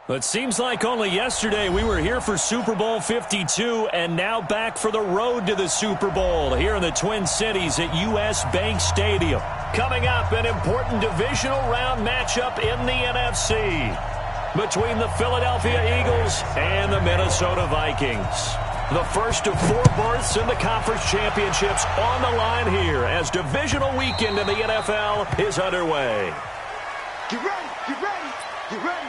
It seems like only yesterday we were here for Super Bowl 52 and now back for the road to the Super Bowl here in the Twin Cities at US Bank Stadium. Coming up, an important divisional round matchup in the NFC between the Philadelphia Eagles and the Minnesota Vikings. The first of 4 berths in the conference championships on the line here as divisional weekend in the NFL is underway. Get ready, get ready, get ready.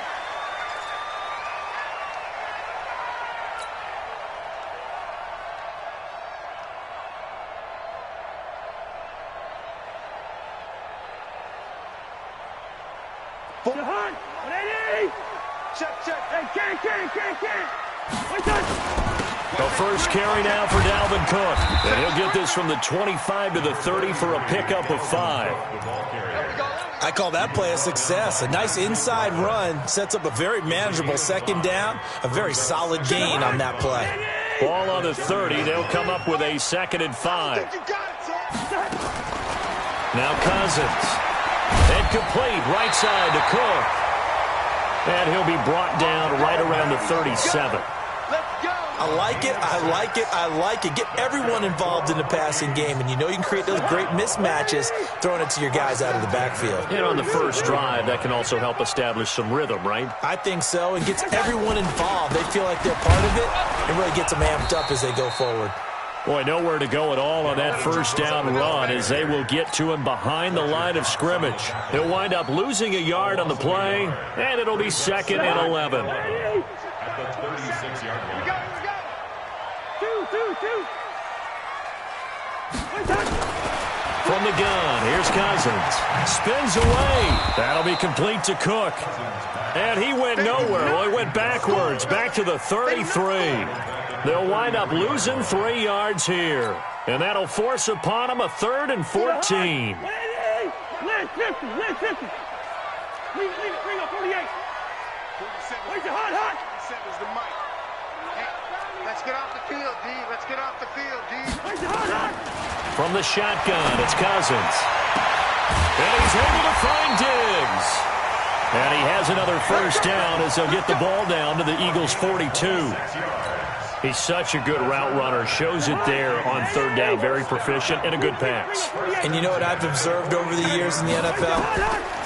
The first carry now for Dalvin Cook. And he'll get this from the 25 to the 30 for a pickup of 5. I call that play a success. A nice inside run sets up a very manageable second down. A very solid gain on that play. Ball on the 30. They'll come up with a 2nd and 5. Now Cousins. Incomplete. Right side to Cook. And he'll be brought down right around the 37. I like it, I like it, I like it. Get everyone involved in the passing game, and you know you can create those great mismatches throwing it to your guys out of the backfield. And on the first drive, that can also help establish some rhythm, right? I think so, and gets everyone involved. They feel like they're part of it, and really gets them amped up as they go forward. Boy, nowhere to go at all on that first down run as they will get to him behind the line of scrimmage. He'll wind up losing a yard on the play, and it'll be 2nd and 11. At the 36-yard line. From the gun, here's Cousins. Spins away. That'll be complete to Cook. And he went nowhere. Well, he went backwards, back to the 33. They'll wind up losing 3 yards here. And that'll force upon him a 3rd and 14. Land 50. Bring up 48. Where's your hot? Is the mic. Hey, let's get off the field, D. Let's get off the field, D. Where's your hot? From the shotgun, it's Cousins. And he's able to find Diggs. And he has another first down as they'll get the ball down to the Eagles' 42. He's such a good route runner. Shows it there on 3rd down. Very proficient and a good pass. And you know what I've observed over the years in the NFL?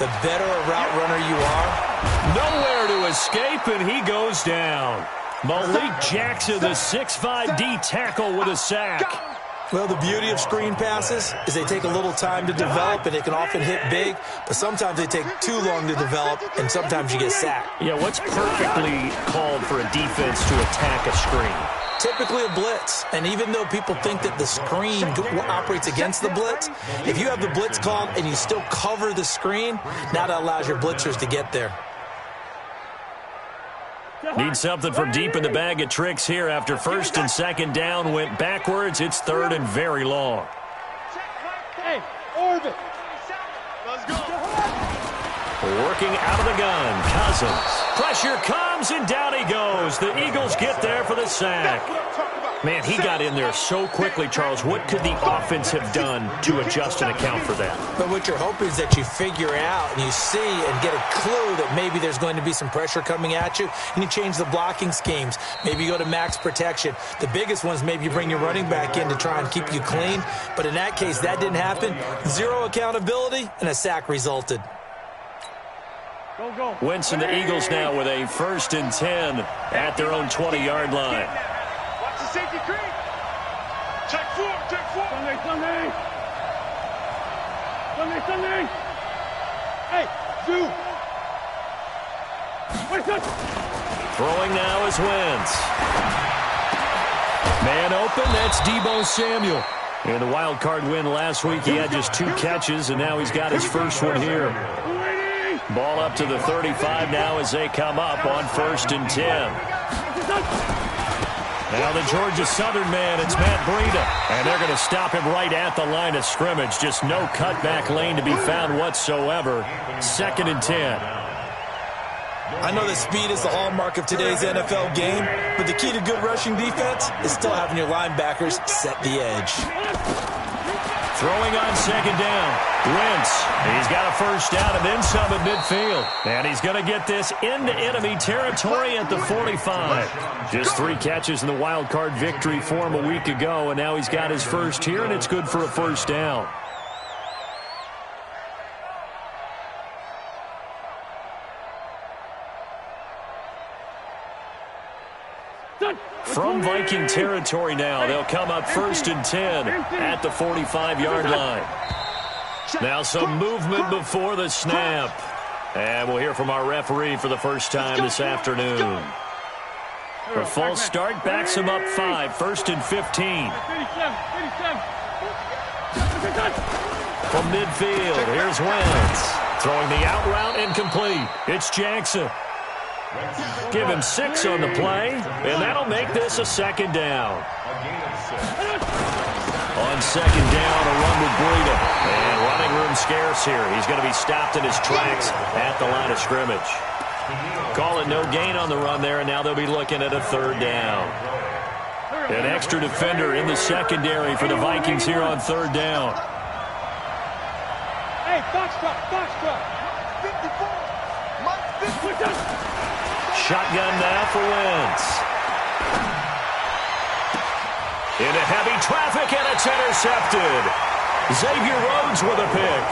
The better a route runner you are. Nowhere to escape, and he goes down. Malik Jackson, the 6'5" D tackle with a sack. Well, the beauty of screen passes is they take a little time to develop, and they can often hit big, but sometimes they take too long to develop, and sometimes you get sacked. Yeah, what's perfectly called for a defense to attack a screen? Typically a blitz, and even though people think that the screen operates against the blitz, if you have the blitz called and you still cover the screen, now that allows your blitzers to get there. Need something from deep in the bag of tricks here after 1st and 2nd down went backwards. It's 3rd and very long. Hey, orbit. Let's go. Working out of the gun, Cousins. Pressure comes, and down he goes. The Eagles get there for the sack. Man, he got in there so quickly, Charles. What could the offense have done to adjust and account for that? But what you're hoping is that you figure out and you see and get a clue that maybe there's going to be some pressure coming at you, and you change the blocking schemes. Maybe you go to max protection. The biggest ones, maybe you bring your running back in to try and keep you clean. But in that case, that didn't happen. 0 accountability, and a sack resulted. Go. Winston, the Eagles now with a 1st and 10 at their own 20-yard line. Watch the safety creep. Check 4. Sunday. Hey, Zoo. Throwing now is Wentz. Man open, that's Deebo Samuel. In the wild card win last week, he had just 2 catches, and now he's got his first one here. Ball up to the 35 now as they come up on 1st and 10. Now the Georgia Southern man, it's Matt Breida. And they're going to stop him right at the line of scrimmage. Just no cutback lane to be found whatsoever. 2nd and 10. I know that speed is the hallmark of today's NFL game, but the key to good rushing defense is still having your linebackers set the edge. Throwing on second down. Wentz. He's got a first down and then some at midfield. And he's going to get this into enemy territory at the 45. Just 3 catches in the wild card victory for him a week ago, and now he's got his first here, and it's good for a first down. From Viking territory now, they'll come up 1st and 10 at the 45-yard line. Now some movement before the snap. And we'll hear from our referee for the first time this afternoon. A false start backs him up 5, 1st and 15. From midfield, here's Wentz. Throwing the out route incomplete. It's Jackson. Give him 6 on the play, and that'll make this a second down. On second down, a run with Breida. And running room scarce here. He's going to be stopped in his tracks at the line of scrimmage. Call it no gain on the run there, and now they'll be looking at a 3rd down. An extra defender in the secondary for the Vikings here on 3rd down. Hey, box truck, 54. Shotgun now for Wentz. Into heavy traffic, and it's intercepted. Xavier Rhodes with a pick.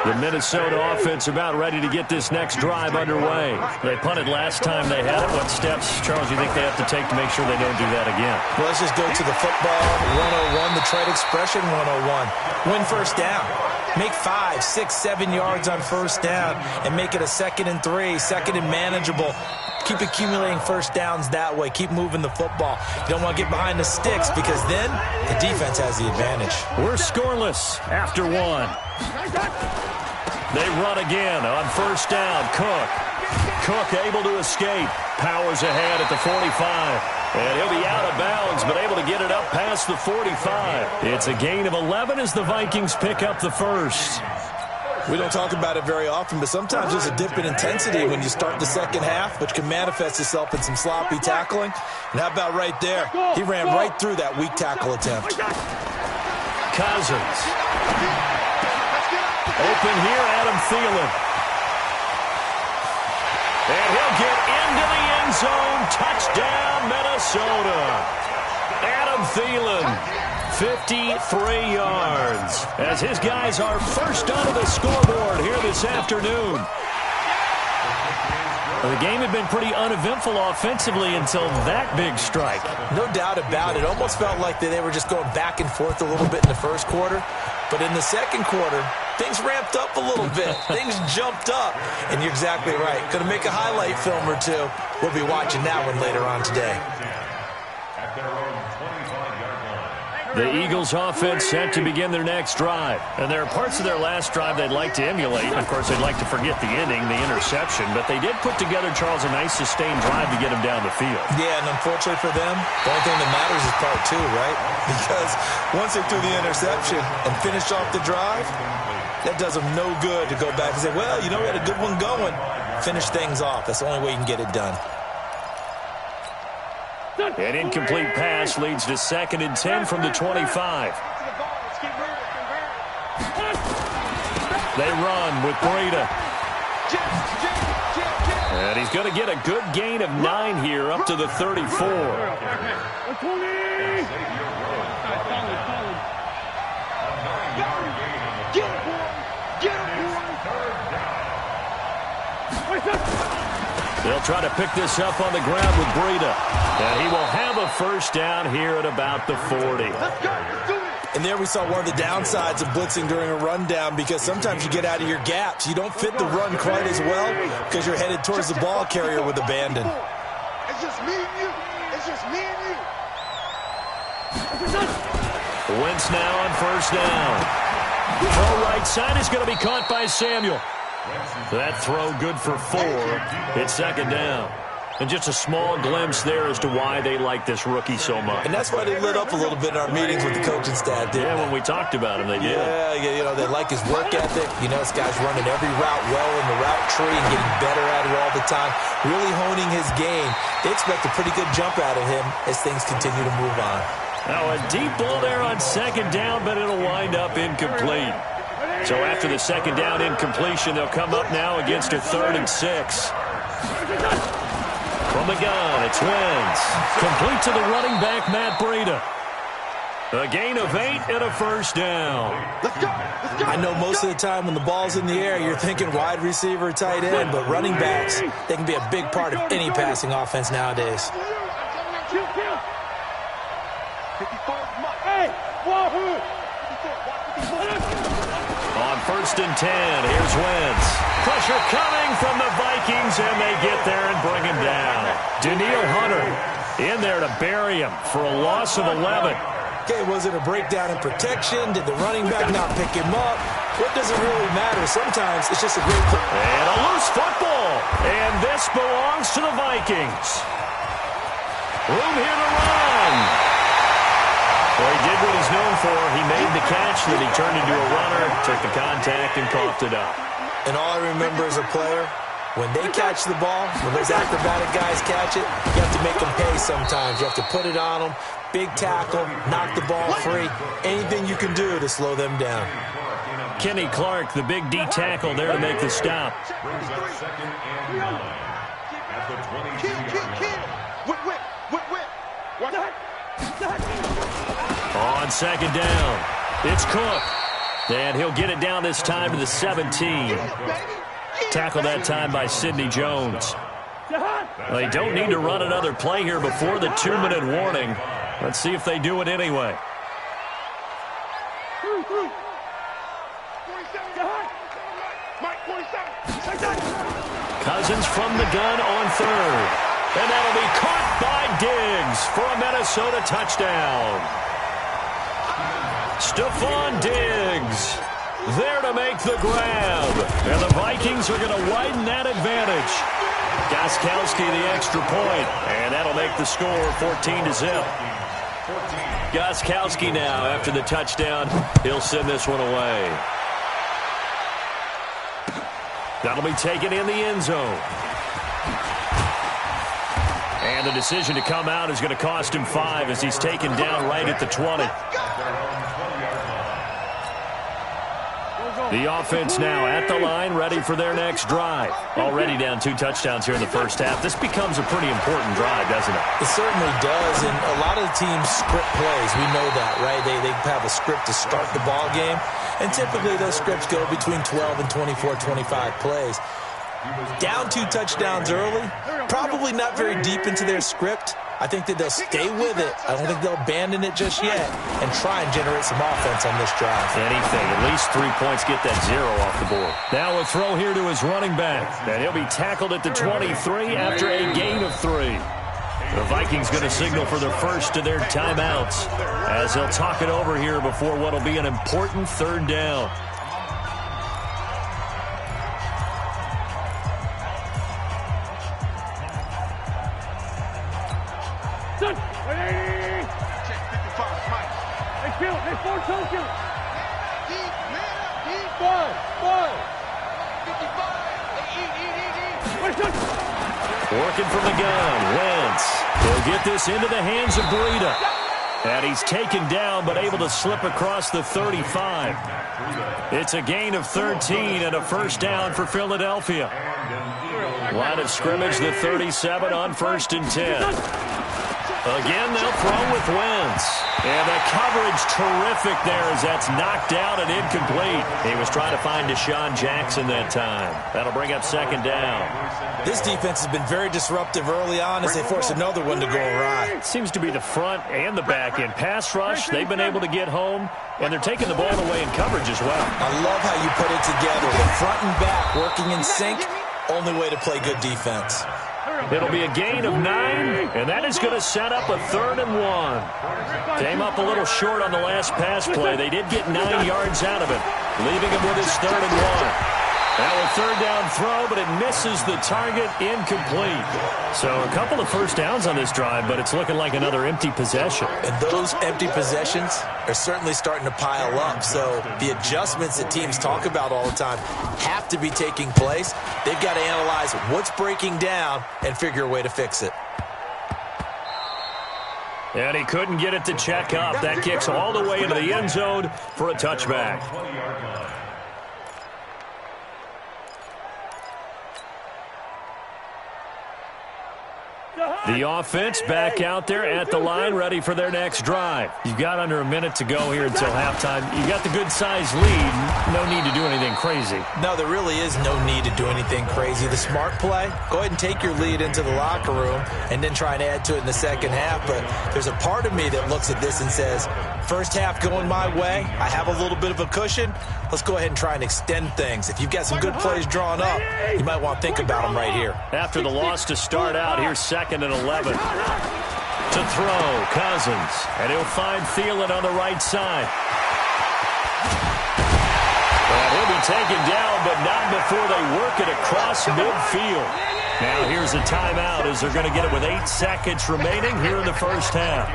The Minnesota offense about ready to get this next drive underway. They punted last time they had it. What steps, Charles, do you think they have to take to make sure they don't do that again? Well, let's just go to the football 101, the trade expression 101. Win first down. Make 5, 6, 7 yards on first down and make it a 2nd and 3, 2nd and manageable. Keep accumulating first downs that way. Keep moving the football. You don't want to get behind the sticks because then the defense has the advantage. We're scoreless after 1. They run again on first down. Cook able to escape. Powers ahead at the 45. And he'll be out of bounds, but able to get it up past the 45. It's a gain of 11 as the Vikings pick up the first. We don't talk about it very often, but sometimes there's a dip in intensity when you start the second half, which can manifest itself in some sloppy tackling. And how about right there? He ran right through that weak tackle attempt. Cousins. Open here, Adam Thielen. And he'll get into the end zone. Touchdown, Minnesota. Adam Thielen, 53 yards. As his guys are first onto the scoreboard here this afternoon. The game had been pretty uneventful offensively until that big strike. No doubt about it. Almost felt like they were just going back and forth a little bit in the first quarter. But in the second quarter, things ramped up a little bit. Things jumped up. And you're exactly right. Going to make a highlight film or two. We'll be watching that one later on today. The Eagles offense set to begin their next drive. And there are parts of their last drive they'd like to emulate. And of course, they'd like to forget the inning, the interception. But they did put together, Charles, a nice sustained drive to get them down the field. Yeah, and unfortunately for them, the only thing that matters is part 2, right? Because once they threw the interception and finished off the drive, that does them no good to go back and say, well, you know, we had a good one going. Finish things off. That's the only way you can get it done. An incomplete pass leads to 2nd and 10 from the 25. They run with Breida. And he's going to get a good gain of 9 here up to the 34. They'll try to pick this up on the ground with Breida. And he will have a first down here at about the 40. And there we saw one of the downsides of blitzing during a rundown because sometimes you get out of your gaps. You don't fit the run quite as well because you're headed towards the ball carrier with abandon. It's just me and you. It's just me and you. Wentz now on first down. Throw right side is going to be caught by Samuel. That throw good for 4. It's 2nd down. And just a small glimpse there as to why they like this rookie so much. And that's why they lit up a little bit in our meetings with the coaching staff, didn't they? When we talked about him, they did. Yeah, you know, they like his work ethic. You know, this guy's running every route well in the route tree and getting better at it all the time, really honing his game. They expect a pretty good jump out of him as things continue to move on. Now a deep ball there on second down, but it'll wind up incomplete. So after the second down incompletion, they'll come up now against a 3rd and 6. From the gun, it's Wentz. Complete to the running back, Matt Breida. A gain of 8 and a first down. Let's go. Let's go. I know most of the time when the ball's in the air, you're thinking wide receiver, tight end, but running backs, they can be a big part of any passing offense nowadays. On 1st and 10, here's Wentz. Pressure coming from the Vikings, and they get there and bring him down. Danielle Hunter in there to bury him for a loss of 11. Okay, was it a breakdown in protection? Did the running back not pick him up? What does it really matter? Sometimes it's just a great play. And a loose football. And this belongs to the Vikings. Room here to run. Well, he did what he's known for. He made the catch, then he turned into a runner, took the contact, and coughed it up. And all I remember as a player, when they catch the ball, when those acrobatic guys catch it, you have to make them pay sometimes. You have to put it on them, big tackle, knock the ball free, anything you can do to slow them down. Kenny Clark, the big D tackle there to make the stop. On second down, it's Cook. And he'll get it down this time to the 17. Tackled that time by Sidney Jones. Well, they don't need to run another play here before the 2-minute warning. Let's see if they do it anyway. Cousins from the gun on 3rd. And that'll be caught by Diggs for a Minnesota touchdown. Stephon Diggs there to make the grab. And the Vikings are going to widen that advantage. Gostkowski the extra point. And that'll make the score 14-0. Gostkowski now after the touchdown. He'll send this one away. That'll be taken in the end zone. And the decision to come out is going to cost him 5 as he's taken down right at the 20. The offense now at the line, ready for their next drive. Already down 2 touchdowns here in the first half. This becomes a pretty important drive, doesn't it? It certainly does, and a lot of the teams script plays. We know that, right? They have a script to start the ball game, and typically those scripts go between 12 and 24, 25 plays. Down 2 touchdowns early, probably not very deep into their script. I think that they'll stay with it. I don't think they'll abandon it just yet and try and generate some offense on this drive. Anything. At least 3 points, get that 0 off the board. Now a throw here to his running back. And he'll be tackled at the 23 after a gain of 3. The Vikings going to signal for the first of their timeouts as they'll talk it over here before what will be an important 3rd down. Working from the gun, Wentz. He'll get this into the hands of Breida. And he's taken down, but able to slip across the 35. It's a gain of 13 and a first down for Philadelphia. Line of scrimmage, the 37 on 1st and 10. Again, they'll throw with Wentz. And the coverage terrific there as that's knocked out and incomplete. He was trying to find Deshaun Jackson that time. That'll bring up 2nd down. This defense has been very disruptive early on as they force another one to go awry. It seems to be the front and the back end. Pass rush, they've been able to get home, and they're taking the ball away in coverage as well. I love how you put it together. The front and back working in sync, only way to play good defense. It'll be a gain of 9, and that is going to set up a 3rd and 1. Came up a little short on the last pass play. They did get 9 yards out of it, leaving him with his 3rd and 1. Now a third down throw, but it misses the target, incomplete. So a couple of first downs on this drive, but it's looking like another empty possession. And those empty possessions are certainly starting to pile up. So the adjustments that teams talk about all the time have to be taking place. They've got to analyze what's breaking down and figure a way to fix it. And he couldn't get it to check up. That kicks all the way into the end zone for a touchback. The offense back out there at the line, ready for their next drive. You've got under a minute to go here until halftime. You've got the good-sized lead. No need to do anything crazy. No, there really is no need to do anything crazy. The smart play, go ahead and take your lead into the locker room and then try and add to it in the second half. But there's a part of me that looks at this and says, first half going my way, I have a little bit of a cushion. Let's go ahead and try and extend things. If you've got some good plays drawn up, you might want to think about them right here. After the loss to start out, here's 2nd and 11. To throw, Cousins. And he'll find Thielen on the right side. And he'll be taken down, but not before they work it across midfield. Now here's a timeout as they're going to get it with 8 seconds remaining here in the first half.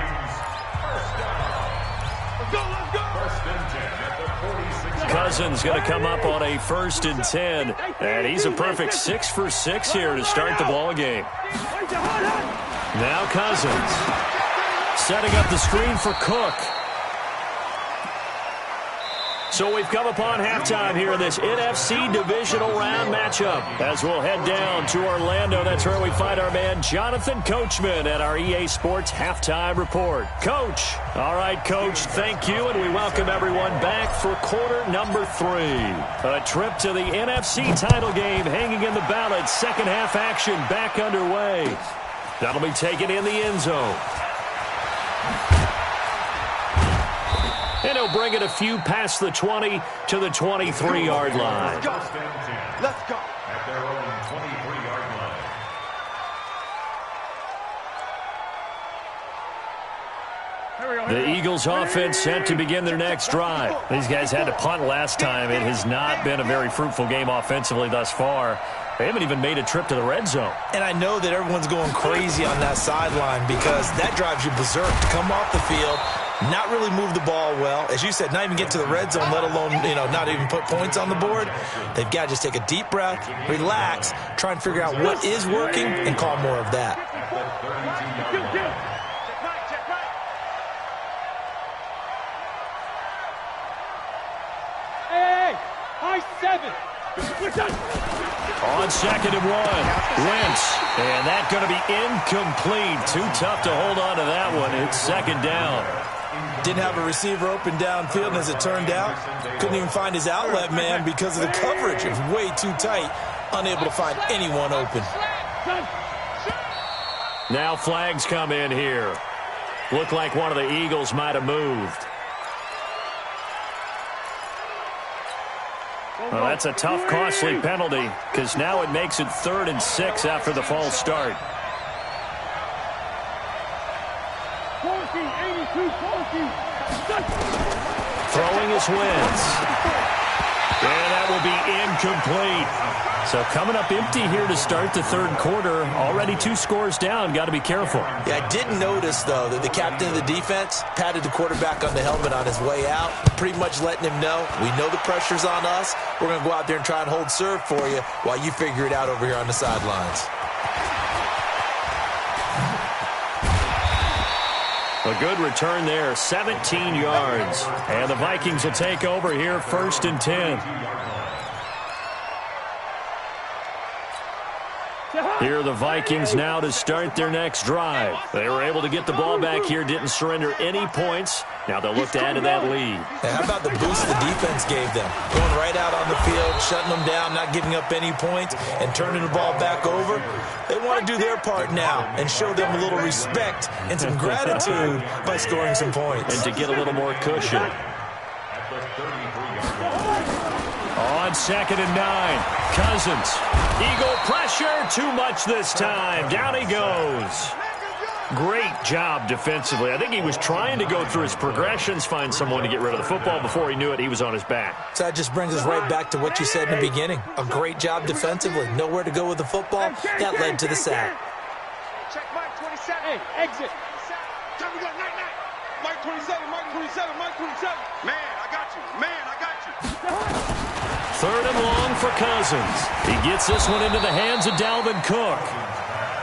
Cousins going to come up on a 1st and 10. And he's a perfect 6 for 6 here to start the ball game. Now Cousins setting up the screen for Cook. So we've come upon halftime here in this NFC divisional round matchup. As we'll head down to Orlando, that's where we find our man Jonathan Coachman at our EA Sports Halftime Report. Coach. All right, Coach, thank you, and we welcome everyone back for quarter number 3. A trip to the NFC title game hanging in the balance. Second half action back underway. That'll be taken in the end zone. And he'll bring it a few past the 20 to the 23-yard line. Let's go. At their own 23-yard line. The Eagles offense set to begin their next drive. These guys had to punt last time. It has not been a very fruitful game offensively thus far. They haven't even made a trip to the red zone. And I know that everyone's going crazy on that sideline because that drives you berserk to come off the field, not really move the ball well. As you said, not even get to the red zone, let alone, not even put points on the board. They've got to just take a deep breath, relax, try and figure out what is working, and call more of that. Hey, high 7. On 2nd and 1, Wentz. And that's going to be incomplete. Too tough to hold on to that one. It's 2nd down. Didn't have a receiver open downfield, and as it turned out, couldn't even find his outlet man because of the coverage. It was way too tight, unable to find anyone open. Now flags come in here. Looked like one of the Eagles might have moved. Well, that's a tough, costly penalty because now it makes it 3rd and 6 after the false start. 82, Throwing is Wentz. And that will be incomplete. So coming up empty here to start the 3rd quarter. Already 2 scores down. Got to be careful. Yeah, I did notice, though, that the captain of the defense patted the quarterback on the helmet on his way out, pretty much letting him know, we know the pressure's on us. We're going to go out there and try and hold serve for you while you figure it out over here on the sidelines. A good return there, 17 yards. And the Vikings will take over here 1st and 10. Here are the Vikings now to start their next drive. They were able to get the ball back here, didn't surrender any points. Now they'll look to add to that lead. And how about the boost the defense gave them? Going right out on the field, shutting them down, not giving up any points, and turning the ball back over. They want to do their part now and show them a little respect and some gratitude by scoring some points. And to get a little more cushion. On 2nd and 9, Cousins. Eagle pressure, too much this time. Down he goes. Great job defensively. I think he was trying to go through his progressions, find someone to get rid of the football. Before he knew it, he was on his back. So that just brings us right back to what you said in the beginning. A great job defensively. Nowhere to go with the football. That led to the sack. Check Mike 27. Hey, exit. Time we go. Night, night. Mike 27, Mike 27, Mike 27. Man, I got you. Man, I got you. 3rd and long for Cousins. He gets this one into the hands of Dalvin Cook.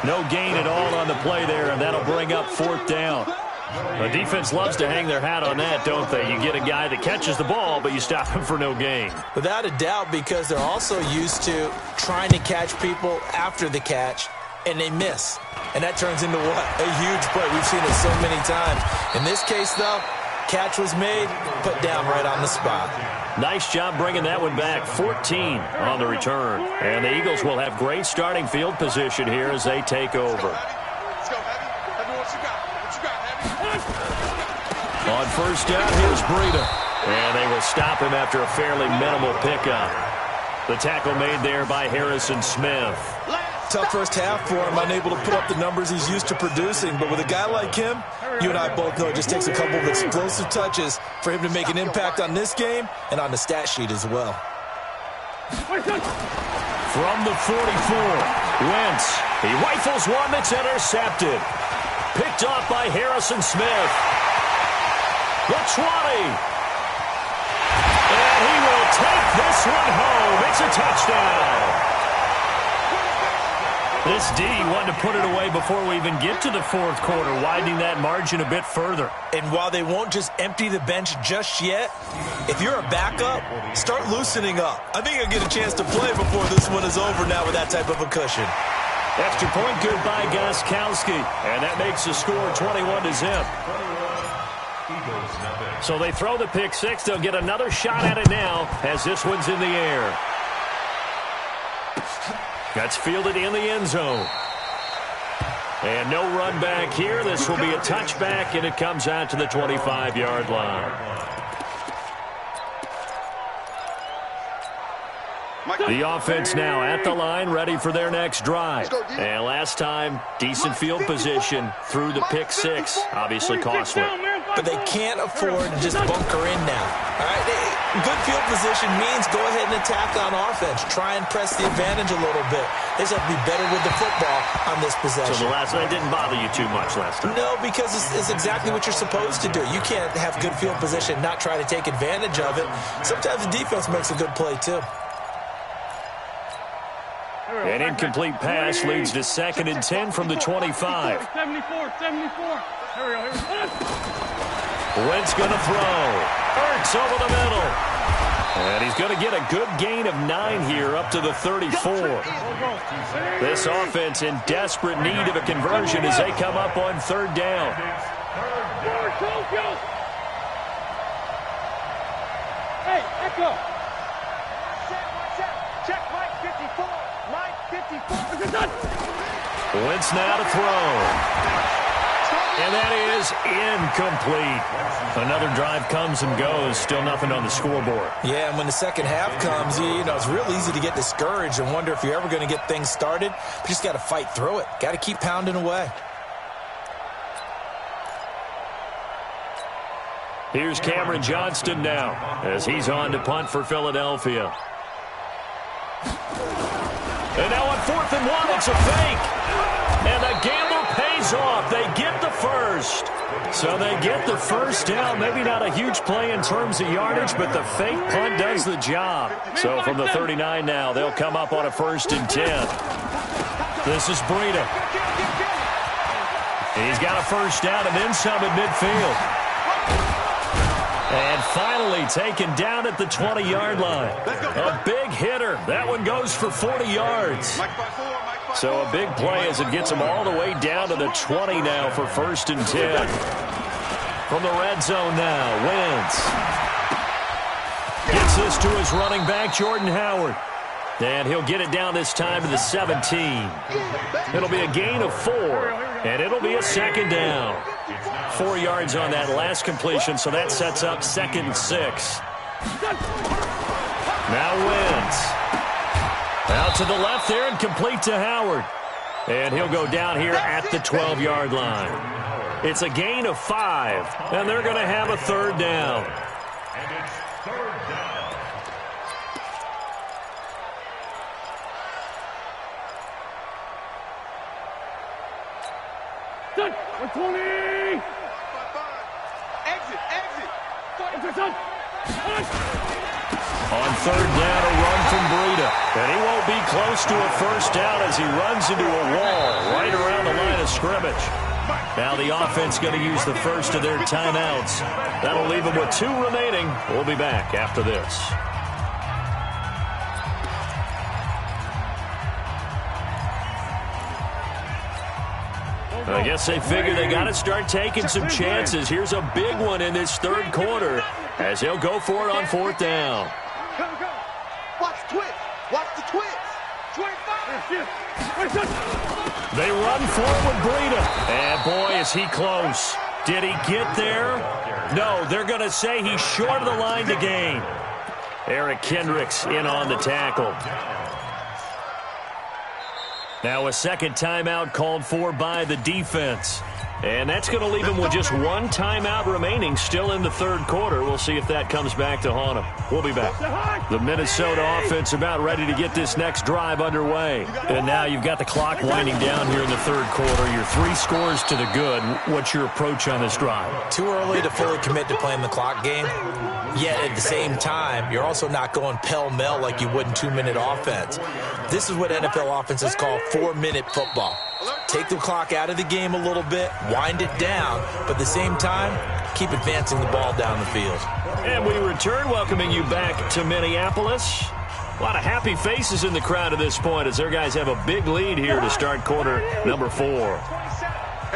No gain at all on the play there, and that'll bring up 4th down. The defense loves to hang their hat on that, don't they? You get a guy that catches the ball, but you stop him for no gain. Without a doubt, because they're also used to trying to catch people after the catch, and they miss. And that turns into what? A huge play. We've seen it so many times. In this case, though, catch was made, put down right on the spot. Nice job bringing that one back. 14 on the return. And the Eagles will have great starting field position here as they take over. Let's go, Heavy. Heavy, what you got? What you got, Heavy? On 1st down, here's Breida. And they will stop him after a fairly minimal pickup. The tackle made there by Harrison Smith. Tough first half for him, unable to put up the numbers he's used to producing. But with a guy like him, you and I both know it just takes a couple of explosive touches for him to make an impact on this game and on the stat sheet as well. From the 44, Wentz. He rifles one that's intercepted. Picked off by Harrison Smith. The 20. And he will take this one home. It's a touchdown. This D wanted to put it away before we even get to the 4th quarter, widening that margin a bit further. And while they won't just empty the bench just yet, if you're a backup, start loosening up. I think you'll get a chance to play before this one is over now with that type of a cushion. Extra point good by Gostkowski, and that makes the score 21-0. So they throw the pick 6. They'll get another shot at it now as this one's in the air. That's fielded in the end zone. And no run back here. This will be a touchback, and it comes out to the 25-yard line. The offense now at the line, ready for their next drive. And last time, decent field position through the pick 6. Obviously costly. But they can't afford to just bunker in now. All right, good field position means go ahead and attack on offense. Try and press the advantage a little bit. They just have to be better with the football on this possession. So the last one didn't bother you too much last time? No, because it's exactly what you're supposed to do. You can't have good field position, not try to take advantage of it. Sometimes the defense makes a good play, too. An incomplete pass leads to 2nd and 10 from the 25. 74. Here we go. Wentz going to throw. Ertz over the middle. And he's going to get a good gain of 9 here up to the 34. This offense in desperate need of a conversion as they come up on 3rd down. Hey, Echo. Check Mike 54. Mike 54. Wentz now to throw. And that is incomplete. Another drive comes and goes. Still nothing on the scoreboard. Yeah, and when the second half comes, you know, it's real easy to get discouraged and wonder if you're ever going to get things started. But you just got to fight through it. Got to keep pounding away. Here's Cameron Johnston now as he's on to punt for Philadelphia. And now on 4th and 1, it's a fake. And the gamble pays off. They get the first. So they get the first down. Maybe not a huge play in terms of yardage, but the fake punt does the job. So from the 39 now, they'll come up on a 1st and 10. This is Breida. He's got a first down and then some at midfield. And finally taken down at the 20-yard line. A big hitter. That one goes for 40 yards. So a big play as it gets them all the way down to the 20 now for 1st and 10. From the red zone now, Wentz gets this to his running back, Jordan Howard. And he'll get it down this time to the 17. It'll be a gain of 4, and it'll be a 2nd down. 4 yards on that last completion, so that sets up 2nd and 6. Now Wentz. Out to the left there and complete to Howard. And he'll go down here at the 12-yard line. It's a gain of 5, and they're going to have a third down. And it's third down. Done. 120. Exit. On third down, a run from Breida. And he won't be close to a first down as he runs into a wall right around the line of scrimmage. Now the offense going to use the first of their timeouts. That'll leave them with 2 remaining. We'll be back after this. I guess they figure they got to start taking some chances. Here's a big one in this third quarter as he'll go for it on fourth down. Watch the twist. Watch the twist. 25. They run forward with Breida. And boy, is he close. Did he get there? No, they're going to say he's short of the line to gain. Eric Kendricks in on the tackle. Now a second timeout called for by the defense. And that's going to leave him with just 1 timeout remaining still in the third quarter. We'll see if that comes back to haunt him. We'll be back. The Minnesota offense about ready to get this next drive underway. And now you've got the clock winding down here in the third quarter. You're 3 scores to the good. What's your approach on this drive? Too early to fully commit to playing the clock game. Yet at the same time, you're also not going pell-mell like you would in 2-minute offense. This is what NFL offenses call 4-minute football. Take the clock out of the game a little bit, wind it down, but at the same time, keep advancing the ball down the field. And we return, welcoming you back to Minneapolis. A lot of happy faces in the crowd at this point as their guys have a big lead here to start quarter number 4. Hey,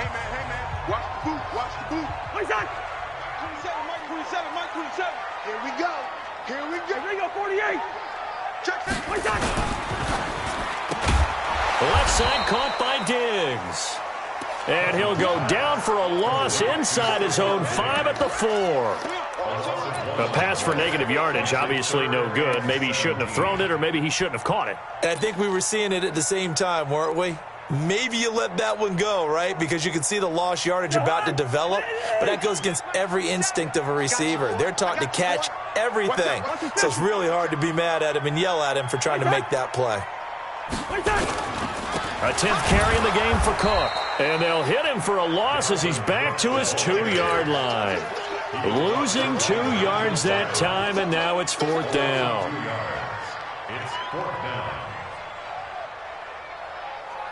man. Watch the boot. Watch the boot. 27, Mike 27. Here we go. Here we go, 48. Check that. Left side caught by Diggs. And he'll go down for a loss inside his own 5 at the 4. A pass for negative yardage, obviously no good. Maybe he shouldn't have thrown it, or maybe he shouldn't have caught it. And I think we were seeing it at the same time, weren't we? Maybe you let that one go, right? Because you can see the lost yardage about to develop, but that goes against every instinct of a receiver. They're taught to catch everything. So it's really hard to be mad at him and yell at him for trying to make that play. A 10th carry in the game for Cook. And they'll hit him for a loss as he's back to his 2-yard line. Losing 2 yards that time, and now it's 4th down. It's 4th down.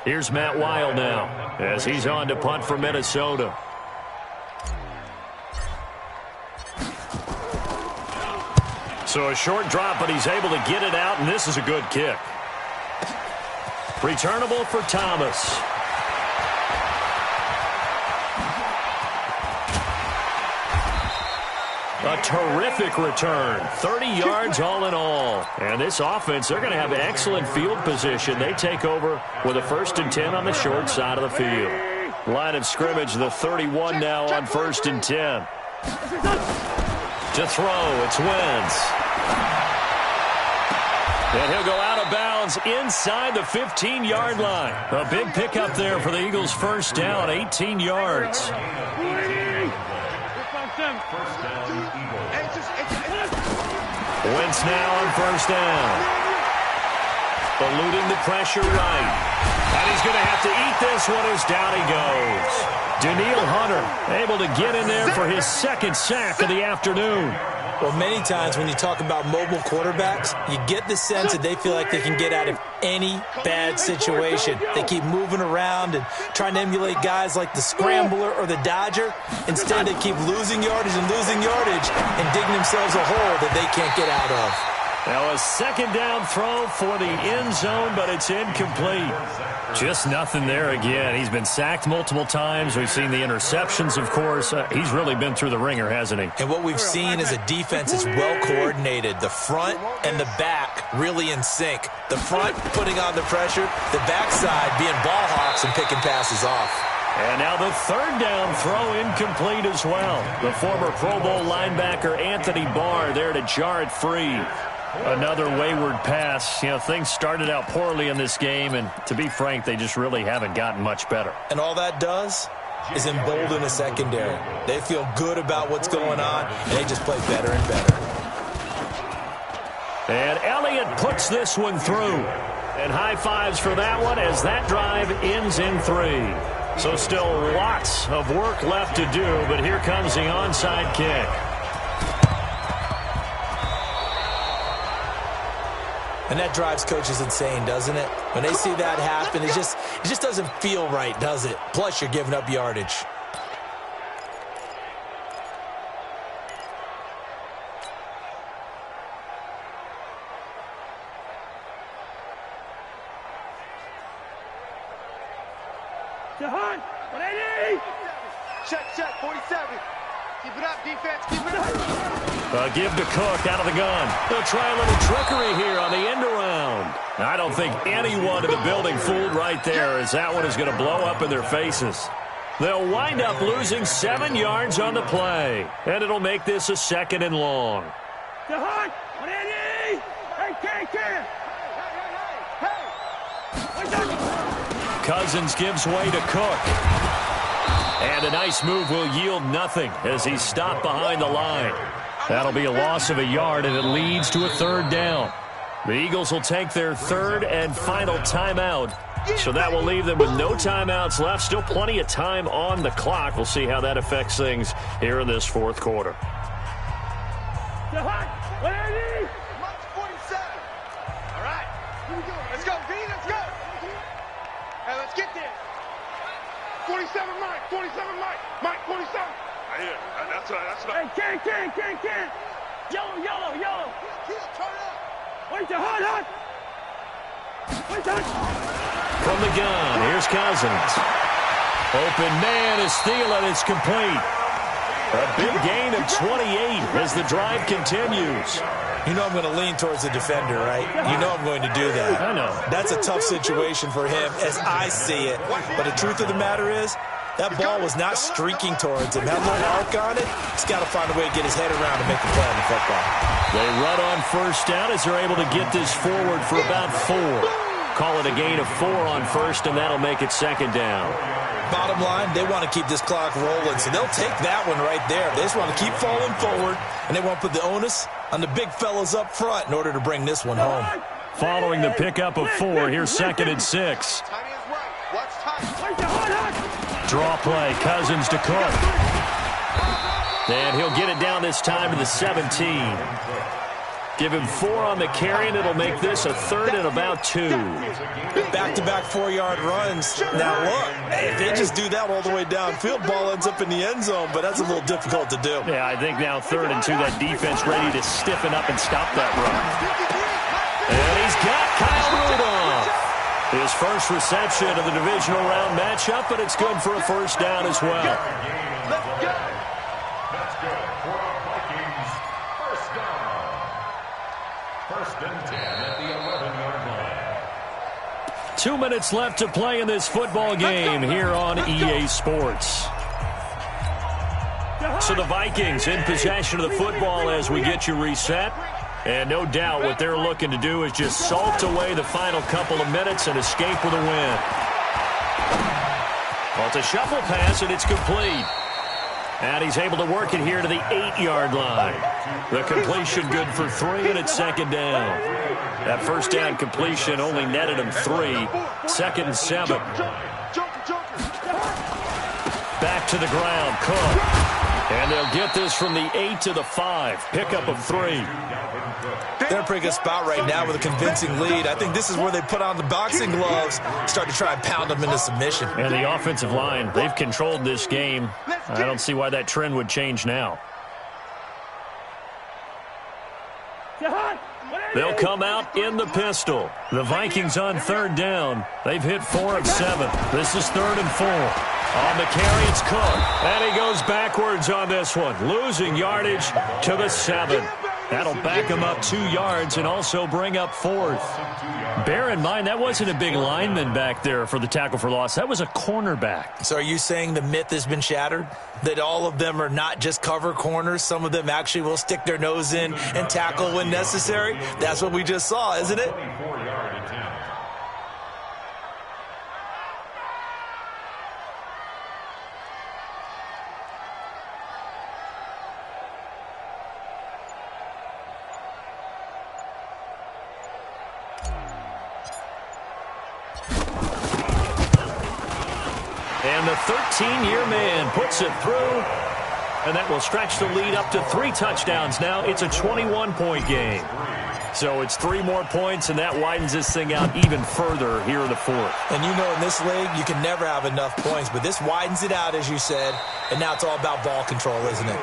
Here's Matt Weil now as he's on to punt for Minnesota. So a short drop, but he's able to get it out, and this is a good kick. Returnable for Thomas. A terrific return. 30 yards all in all. And this offense, they're going to have excellent field position. They take over with a 1st and 10 on the short side of the field. Line of scrimmage, the 31 now on 1st and 10. To throw, it's Wentz. And he'll go out of bounds inside the 15-yard line. A big pickup there for the Eagles' first down, 18 yards. First down, Eagles. Wentz now on 1st down. Eluding the pressure right. And he's going to have to eat this one as down he goes. Danielle Hunter able to get in there for his 2nd sack of the afternoon. Well, many times when you talk about mobile quarterbacks, you get the sense that they feel like they can get out of any bad situation. They keep moving around and trying to emulate guys like the Scrambler or the Dodger. Instead, they keep losing yardage and digging themselves a hole that they can't get out of. Now a 2nd down throw for the end zone, but it's incomplete. Just nothing there again. He's been sacked multiple times. We've seen the interceptions, of course. He's really been through the ringer, hasn't he? And what we've seen is a defense that's well coordinated. The front and the back really in sync. The front putting on the pressure, the backside being ball hawks and picking passes off. And now the 3rd down throw incomplete as well. The former Pro Bowl linebacker Anthony Barr there to jar it free. Another wayward pass. You know, things started out poorly in this game, and to be frank, they just really haven't gotten much better. And all that does is embolden the secondary. They feel good about what's going on, and they just play better and better. And Elliott puts this one through. And high fives for that one as that drive ends in 3. So still lots of work left to do, but here comes the onside kick. And that drives coaches insane, doesn't it? When they see that happen, it just doesn't feel right, does it? Plus, you're giving up yardage. Check, 47. Keep it up, defense, keep it up. Give to Cook out of the gun. They'll try a little trickery here on the end around. I don't think anyone in the building fooled right there, as that one is going to blow up in their faces. They'll wind up losing 7 yards on the play, and it'll make this a 2nd and long. Cousins gives way to Cook. And a nice move will yield nothing as he's stopped behind the line. That'll be a loss of a yard, and it leads to a 3rd down. The Eagles will take their 3rd and final timeout. So that will leave them with no timeouts left. Still plenty of time on the clock. We'll see how that affects things here in this 4th quarter. March 47. All right. Let's go, B. Let's go. Hey, let's get there. 47 Mike. 47 Mike. Mike 47. Right here. That's right. Hey, can't. Yellow. Turn up. Wait, hot. From the gun, here's Cousins. Open man is Thielen. It's complete. A big gain of 28 as the drive continues. You know I'm going to lean towards the defender, right? You know I'm going to do that. I know. That's a tough situation for him as I see it. But the truth of the matter is, that ball was not streaking towards him. Had a little arc on it. He's got to find a way to get his head around and make the play on the football. They run on 1st down as they're able to get this forward for about 4. Call it a gain of 4 on 1st, and that'll make it 2nd down. Bottom line, they want to keep this clock rolling, so they'll take that one right there. They just want to keep falling forward, and they want to put the onus on the big fellas up front in order to bring this one home. Following the pickup of 4, here's 2nd and 6. Timing is right. Watch time. Draw play, Cousins to Cook. And he'll get it down this time to the 17. Give him 4 on the carry, and it'll make this a 3rd and about 2. Back-to-back 4-yard runs. Now, look, if they just do that all the way downfield, ball ends up in the end zone, but that's a little difficult to do. Yeah, I think now 3rd and 2, that defense ready to stiffen up and stop that run. And he's got Kyle Rudolph. His first reception of the divisional round matchup, but it's good for a 1st down as well. That's good for the Vikings. 1st down. 1st and 10 at the 11-yard line. 2 minutes left to play in this football game here on EA Sports. So the Vikings in possession of the football as we get you reset. And no doubt what they're looking to do is just salt away the final couple of minutes and escape with a win. Well, it's a shuffle pass, and it's complete. And he's able to work it here to the 8-yard line. The completion good for 3, and it's 2nd down. That 1st down completion only netted him 3. 2nd and 7. Back to the ground, Cook. And they'll get this from the 8 to the 5. Pickup of 3. They're in a pretty good spot right now with a convincing lead. I think this is where they put on the boxing gloves, start to try and pound them into submission. And the offensive line, they've controlled this game. I don't see why that trend would change now. They'll come out in the pistol. The Vikings on 3rd down. They've hit 4 of 7. This is 3rd and 4. On the carry, it's Cook. And he goes backwards on this one, losing yardage to the 7. That'll back him up 2 yards and also bring up 4th. Bear in mind, that wasn't a big lineman back there for the tackle for loss. That was a cornerback. So are you saying the myth has been shattered? That all of them are not just cover corners? Some of them actually will stick their nose in and tackle when necessary? That's what we just saw, isn't it? And the 13-year man puts it through, and that will stretch the lead up to 3 touchdowns. Now it's a 21-point game. So it's 3 more points, and that widens this thing out even further here in the 4th. And you know in this league, you can never have enough points, but this widens it out, as you said, and now it's all about ball control, isn't it?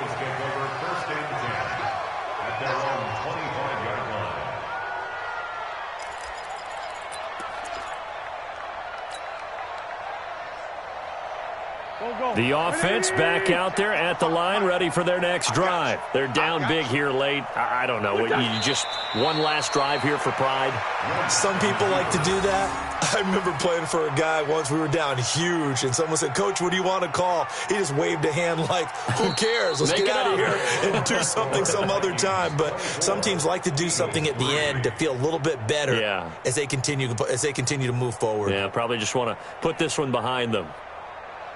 The offense back out there at the line, ready for their next drive. They're down big here late. I don't know. You just one last drive here for pride? Some people like to do that. I remember playing for a guy once. We were down huge, and someone said, "Coach, what do you want to call?" He just waved a hand like, who cares? Let's get out of here and do something some other time. But some teams like to do something at the end to feel a little bit better as they continue to move forward. Yeah, probably just want to put this one behind them.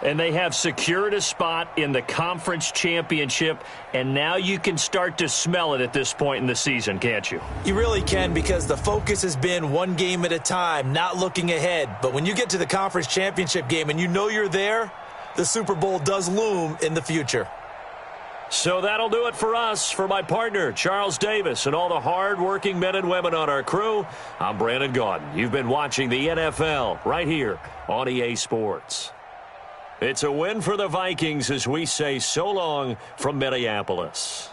And they have secured a spot in the conference championship, and now you can start to smell it at this point in the season, can't you? You really can, because the focus has been one game at a time, not looking ahead. But when you get to the conference championship game and you know you're there, the Super Bowl does loom in the future. So that'll do it for us. For my partner, Charles Davis, and all the hard-working men and women on our crew, I'm Brandon Gaudin. You've been watching the NFL right here on EA Sports. It's a win for the Vikings as we say so long from Minneapolis.